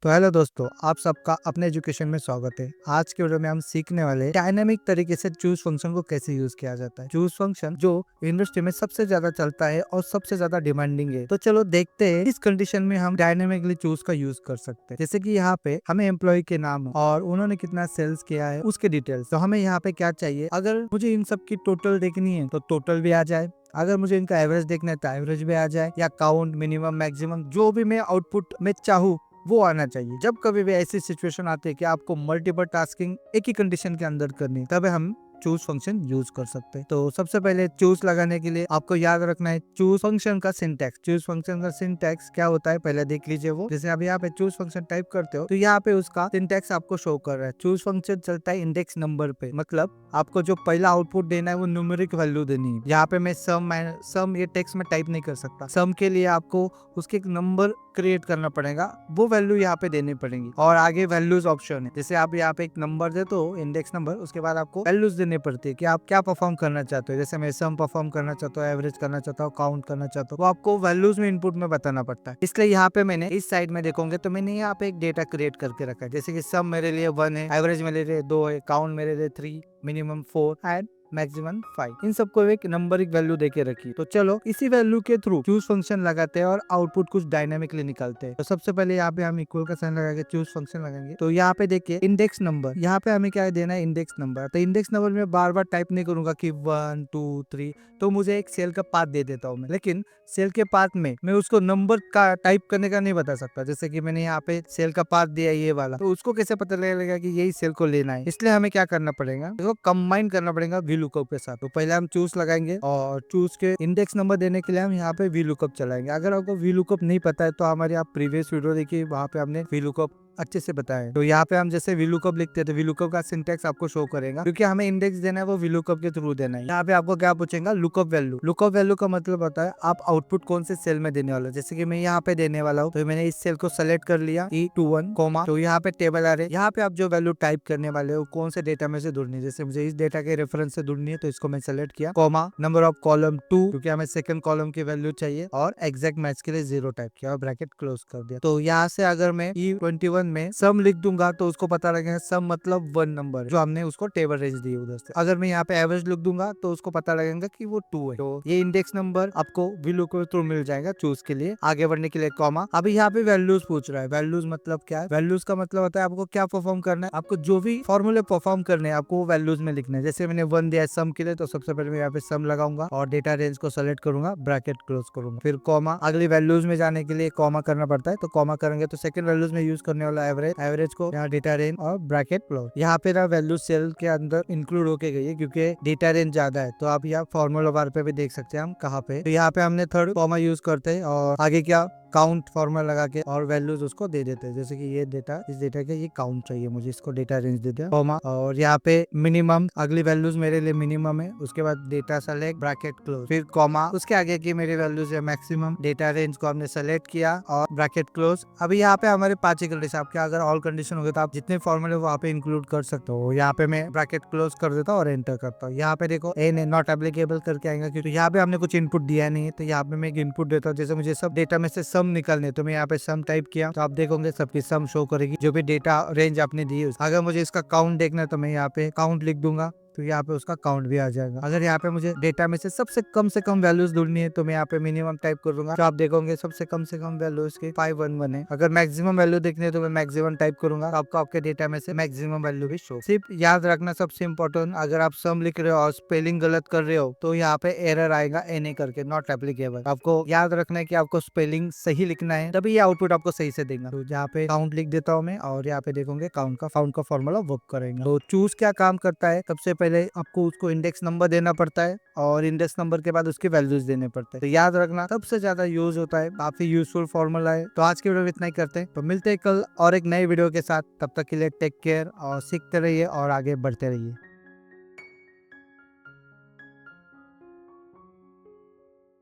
तो हेलो दोस्तों, आप सबका अपने एजुकेशन में स्वागत है। आज के वीडियो में हम सीखने वाले हैं डायनामिक तरीके से चूज फंक्शन को कैसे यूज किया जाता है। चूज फंक्शन जो इंडस्ट्री में सबसे ज्यादा चलता है और सबसे ज्यादा डिमांडिंग है। तो चलो देखते हैं इस कंडीशन में हम डायनामिकली चूज का यूज कर सकते हैं। जैसे कि यहाँ पे हमें एम्प्लॉय के नाम और उन्होंने कितना सेल्स किया है उसके डिटेल्स। तो हमें यहाँ पे क्या चाहिए, अगर मुझे इन सब की टोटल देखनी है तो टोटल भी आ जाए, अगर मुझे इनका एवरेज देखना है तो एवरेज भी आ जाए, या काउंट, मिनिमम, मैक्सिमम, जो भी मैं आउटपुट में चाहूँ वो आना चाहिए। जब कभी भी ऐसी सिचुएशन आती है कि आपको मल्टीपल टास्किंग एक ही कंडीशन के अंदर करनी है, तब हम चूज फंक्शन यूज कर सकते हैं। तो सबसे पहले चूज लगाने के लिए आपको याद रखना है चूज फंक्शन का सिंटैक्स। चूज फंक्शन का सिंटैक्स क्या होता है पहले देख लीजिए। वो जैसे आप यहाँ पे चूज फंक्शन टाइप करते हो तो यहाँ पे उसका सिंटैक्स आपको शो कर रहा है। चूज फंक्शन चलता है इंडेक्स नंबर पे, मतलब आपको जो पहला आउटपुट देना है वो न्यूमेरिक वैल्यू देनी है। यहाँ पे मैं सम ये टेक्स्ट में टाइप नहीं कर सकता। सम के लिए आपको उसके एक नंबर क्रिएट करना पड़ेगा, वो वैल्यू यहाँ पे देनी पड़ेगी। और आगे वैल्यूज ऑप्शन है, जैसे आप यहाँ पे एक नंबर दे तो इंडेक्स नंबर, उसके बाद आपको वैल्यूज देनी पड़ती है कि आप क्या परफॉर्म करना चाहते हो। जैसे मैं सम परफॉर्म करना चाहता हूँ, एवरेज करना चाहता हूँ, काउंट करना चाहता हूँ, वो आपको वैल्यूज में इनपुट में बताना पड़ता है। इसलिए यहाँ पे मैंने इस साइड में देखोगे तो मैंने यहाँ पे एक डेटा क्रिएट करके रखा है। जैसे कि सम मेरे लिए 1 है, एवरेज मेरे लिए 2 है, काउंट मेरे लिए 3, मिनिमम 4 एंड मैक्सिमम 5। इन सबको एक नंबरिक वैल्यू देके रखी। तो चलो इसी वैल्यू के थ्रू चूज फंक्शन लगाते हैं और आउटपुट कुछ डायनामिकली निकालते हैं। तो सबसे पहले यहाँ पे हम इक्वल का साइन लगा के चूज फंक्शन लगाएंगे। तो यहाँ पे देखिए इंडेक्स नंबर, यहाँ पे हमें क्या देना है, इंडेक्स नंबर। तो इंडेक्स नंबर में बार बार टाइप नहीं करूंगा कि 1 2 3, तो मुझे एक सेल का पाथ दे देता हूँ मैं। लेकिन सेल के पाथ में मैं उसको नंबर का टाइप करने का नहीं बता सकता। जैसे कि मैंने यहाँ पे सेल का पाथ दिया ये वाला, तो उसको कैसे पता लगेगा कि यही सेल को लेना है। इसलिए हमें क्या करना पड़ेगा, इसको कंबाइन करना पड़ेगा वी लुकअप के साथ। तो पहले हम चूज लगाएंगे और चूज के इंडेक्स नंबर देने के लिए हम यहाँ पे वी लुकअप चलाएंगे। अगर आपको वी लुकअप नहीं पता है तो हमारी आप प्रीवियस वीडियो देखिए, वहाँ पे हमने वी लुकअप अच्छे से बताया। तो यहाँ पे हम जैसे वीलुकअप लिखते हैं तो वीलुकअप का सिंटैक्स आपको शो करेगा, क्योंकि हमें इंडेक्स देना है वो वीलुकअप के थ्रू देना है। यहाँ पे आपको क्या पूछेगा, लुकअप वैल्यू। लुकअप वैल्यू का मतलब होता है आप आउटपुट कौन से सेल में देने वाले हो। जैसे कि मैं यहाँ पे देने वाला हूँ तो मैंने इस सेल को सेलेक्ट कर लिया E21 कोमा, तो यहाँ पे टेबल आ रहे, यहाँ पे आप जो वैल्यू टाइप करने वाले हो कौन से डेटा में से ढूंढनी है। जैसे मुझे इस डेटा के रेफरेंस से ढूंढनी है तो इसको मैं सेलेक्ट किया, कोमा, नंबर ऑफ कॉलम 2, क्योंकि हमें सेकंड कॉलम की वैल्यू चाहिए, और एग्जैक्ट मैच के लिए 0 टाइप किया और ब्रैकेट क्लोज कर दिया। तो यहाँ से अगर मैं E21 में सम लिख दूंगा तो उसको पता लगेगा सम मतलब 1 नंबर जो हमने उसको टेबल रेंज दी उधर से। अगर मैं यहाँ पे एवरेज लिख दूंगा तो उसको पता लगेगा कि वो 2 है। तो ये इंडेक्स नंबर आपको वीलू के थ्रू मिल जाएगा चूज के लिए, आगे बढ़ने के लिए कॉमा। अभी यहाँ पे वैल्यूज पूछ रहा है। वैल्यूज मतलब क्या है, वैल्यूज का मतलब होता है आपको क्या परफॉर्म करना है, आपको जो भी फॉर्मूले परफॉर्म करने हैं आपको वैल्यूज में लिखना है। जैसे मैंने 1 दिया सम के लिए तो सबसे पहले मैं यहाँ पे सम लगाऊंगा और डेटा रेंज को सेलेक्ट करूंगा, ब्रैकेट क्लोज करूंगा, फिर कॉमा। अगली वैल्यूज में जाने के लिए कॉमा करना पड़ता है, तो कॉमा करेंगे तो सेकंड वैल्यूज में यूज करने वाला एवरेज, एवरेज को यहाँ डेटा रेंज और ब्रैकेट क्लोज। यहाँ पे ना वैल्यू सेल के अंदर इंक्लूड होके गई है क्योंकि डेटा रेंज ज्यादा है। तो आप यहाँ फॉर्मूला बार पे भी देख सकते हैं हम कहाँ पे। तो यहाँ पे हमने थर्ड कॉमा यूज करते हैं और आगे क्या काउंट फॉर्मूला लगा के और वैल्यूज उसको दे देते हैं। जैसे कि ये डेटा, इस डेटा के ये काउंट चाहिए मुझे, इसको डेटा रेंज दे दिया कॉमा। और यहाँ पे मिनिमम, अगली वैल्यूज मेरे लिए मिनिमम है, उसके बाद डेटा सेलेक्ट, ब्रैकेट क्लोज, फिर कॉमा। उसके आगे की मेरी वैल्यूज है मैक्सिमम, डेटा रेंज को हमने सेलेक्ट किया और ब्रैकेट क्लोज। अभी यहाँ पे हमारे 5 ही कंडीशन, आपके अगर ऑल कंडीशन हो गए तो आप जितने फॉर्मूले वहाँ पे इंक्लूड कर सकते हो। यहाँ पे मैं ब्रैकेट क्लोज कर देता हूँ और एंटर करता हूँ। यहाँ पे देखो एन नॉट एप्लीकेबल करके आएगा क्योंकि यहाँ पे हमने कुछ इनपुट दिया नहीं है। तो यहाँ पे मैं एक इनपुट देता हूँ, जैसे मुझे सब डेटा में से सम निकालने, तो मैं यहाँ पे सम टाइप किया तो आप देखोगे सबकी सम शो करेगी जो भी डेटा रेंज आपने दी है। अगर मुझे इसका काउंट देखना है तो मैं यहाँ पे काउंट लिख दूंगा तो यहाँ पे उसका काउंट भी आ जाएगा। अगर यहाँ पे मुझे डेटा में से सबसे कम वैल्यूज ढूंढनी है तो मैं यहाँ पे मिनिमम टाइप कर दूंगा, तो आप देखोगे सबसे कम वैल्यूज के 511 है। अगर मैक्सिमम वैल्यू देखनी है तो मैं मैक्सिमम टाइप करूंगा, तो आपको आपके डेटा में से मैक्सिमम वैल्यू भी शो। सिर्फ याद रखना सबसे इम्पोर्टेंट, अगर आप सम लिख रहे हो और स्पेलिंग गलत कर रहे हो तो यहाँ पे एरर आएगा एन करके, नॉट एप्लीकेबल। आपको याद रखना है कि आपको स्पेलिंग सही लिखना है, तभी ये आउटपुट आपको सही से देगा। तो यहाँ पे काउंट लिख देता हूँ मैं और यहाँ पे देखोगे काउंट का फॉर्मूला वर्क करेगा। तो चूज क्या काम करता है, सबसे पहले आपको उसको इंडेक्स नंबर देना पड़ता है और इंडेक्स नंबर के बाद उसके वैल्यूज देने पड़ते हैं। तो याद रखना सबसे ज्यादा यूज होता है, काफी यूजफुल फॉर्मूला है। तो आज के वीडियो में इतना ही करते हैं, तो मिलते हैं कल और एक नए वीडियो के साथ। तब तक के लिए टेक केयर और सीखते रहिए और आगे बढ़ते रहिए।